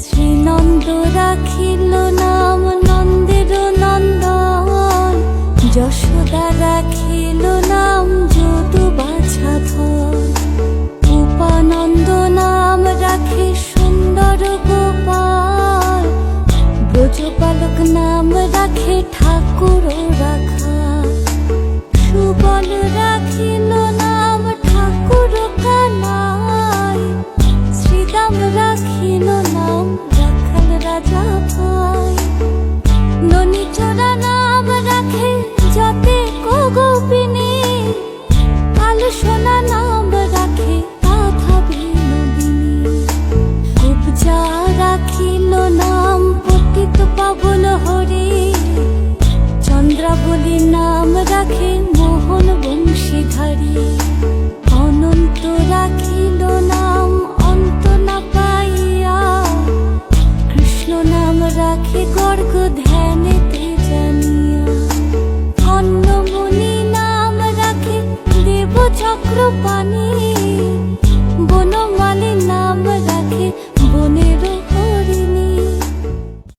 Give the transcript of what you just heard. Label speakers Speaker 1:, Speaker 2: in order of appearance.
Speaker 1: শ্রীনন্দ রাখিল নাম নন্দের নন্দন, যশোদা রাখিল নাম যদু বাছাধর, উপানন্দ নাম রাখে সুন্দর গোপাল, ব্রজবালক নাম রাখে ঠাকুর রাখা, সুবল রাখিল নাম ঠাকুর কানাই, শ্রীদাম রাখিল নাম রাখাল রাজা ভাই, ননীচরা নাম রাখে যাতে গোপিনী, কাল সোনা নাম রাখে রাধা বিনোদিনী, কুবজা রাখিল নাম পতিত পাবন হরি, চন্দ্রাবলী নাম রাখে মোহন বংশীধারী, অনন্ত রাখিল নাম অন্ত না পাইয়া, কৃষ্ণ নাম রাখে গর্গ ধ্যানেতে জানিয়া, অন্নমণি নাম রাখে দেব চক্রপাণি,